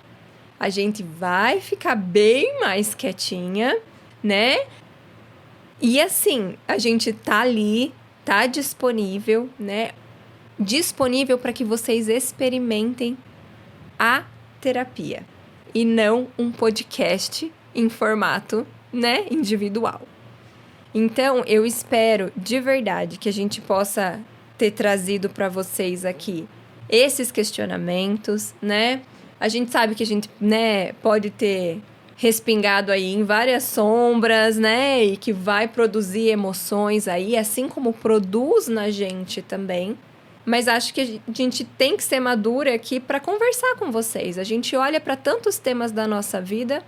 A gente vai ficar bem mais quietinha, né? E assim, a gente tá ali, tá disponível, né? Disponível para que vocês experimentem a terapia e não um podcast em formato, né, individual. Então, eu espero de verdade que a gente possa ter trazido para vocês aqui esses questionamentos, né? A gente sabe que a gente, né, pode ter respingado aí em várias sombras, né? E que vai produzir emoções aí, assim como produz na gente também. Mas acho que a gente tem que ser madura aqui para conversar com vocês. A gente olha para tantos temas da nossa vida.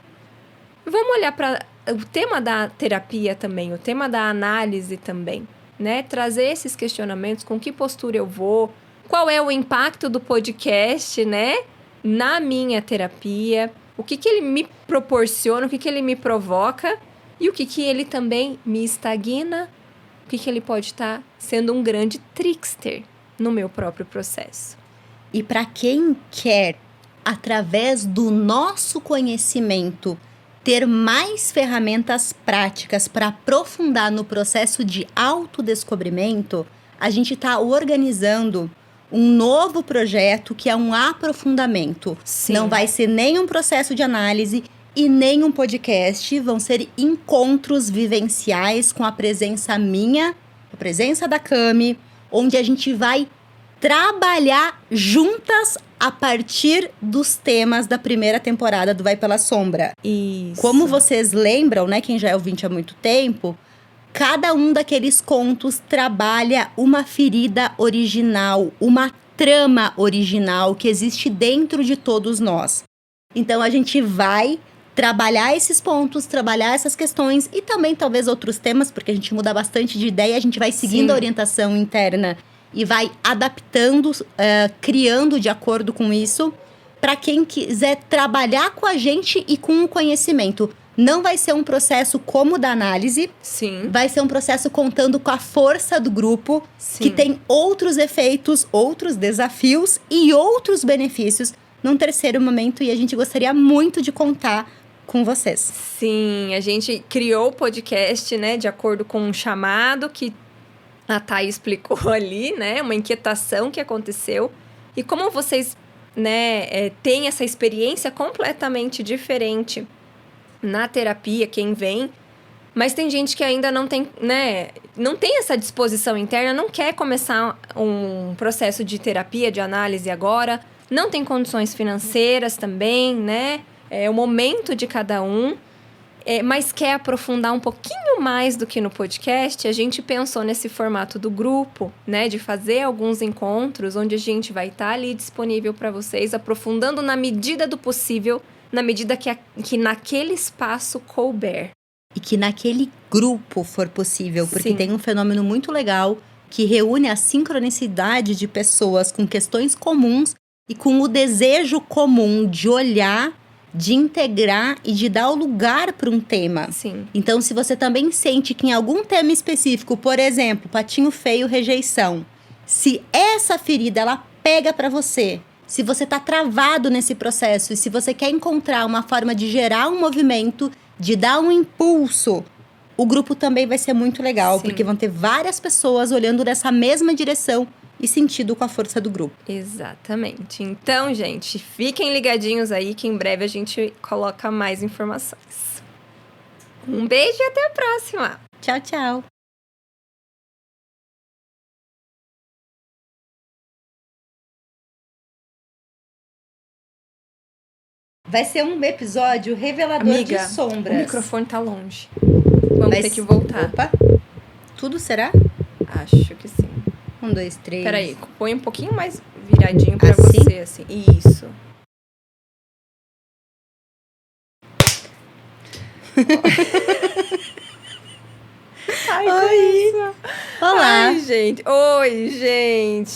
Vamos olhar para o tema da terapia também, o tema da análise também, né? Trazer esses questionamentos, com que postura eu vou, qual é o impacto do podcast, né, na minha terapia, o que ele me proporciona, o que ele me provoca e o que ele também me estagna, o que ele pode estar sendo um grande trickster no meu próprio processo. E para quem quer, através do nosso conhecimento, ter mais ferramentas práticas para aprofundar no processo de autodescobrimento, a gente está organizando um novo projeto que é um aprofundamento. Sim. Não vai ser nem um processo de análise e nem um podcast, vão ser encontros vivenciais com a presença minha, a presença da Cami, onde a gente vai trabalhar juntas a partir dos temas da primeira temporada do Vai Pela Sombra. Isso. Como vocês lembram, né, quem já é ouvinte há muito tempo, cada um daqueles contos trabalha uma ferida original, uma trama original que existe dentro de todos nós. Então a gente vai trabalhar esses pontos, trabalhar essas questões e também talvez outros temas, porque a gente muda bastante de ideia, a gente vai seguindo a orientação interna e vai adaptando, criando de acordo com isso, para quem quiser trabalhar com a gente e com o conhecimento. Não vai ser um processo como o da análise. Sim. Vai ser um processo contando com a força do grupo, Sim. que tem outros efeitos, outros desafios e outros benefícios num terceiro momento. E a gente gostaria muito de contar com vocês. Sim, a gente criou o podcast, né, de acordo com um chamado que a Thay explicou ali, né? Uma inquietação que aconteceu. E como vocês, né, têm essa experiência completamente diferente na terapia, quem vem, mas tem gente que ainda não tem, né, não tem essa disposição interna, não quer começar um processo de terapia, de análise agora, não tem condições financeiras também, né? É o momento de cada um. Mas quer aprofundar um pouquinho mais do que no podcast, a gente pensou nesse formato do grupo, né? De fazer alguns encontros onde a gente vai estar ali disponível para vocês, aprofundando na medida do possível, na medida que naquele espaço couber. E que naquele grupo for possível, porque Sim. tem um fenômeno muito legal que reúne a sincronicidade de pessoas com questões comuns e com o desejo comum de olhar, de integrar e de dar o lugar para um tema. Sim. Então, se você também sente que em algum tema específico, por exemplo, patinho feio, rejeição, se essa ferida ela pega para você, se você tá travado nesse processo e se você quer encontrar uma forma de gerar um movimento, de dar um impulso, o grupo também vai ser muito legal, Sim. porque vão ter várias pessoas olhando nessa mesma direção e sentido com a força do grupo. Exatamente. Então, gente, fiquem ligadinhos aí que em breve a gente coloca mais informações. Um beijo e até a próxima! Tchau, tchau! Vai ser um episódio revelador Amiga, de sombras. o microfone tá longe. Vamos ter que voltar. Opa. Tudo será? Acho que sim. 1, 2, 3. Peraí, põe um pouquinho mais viradinho pra Assim? você, assim. Isso. Ai, Oi. coisa. Olá. Ai, gente. Oi, gente.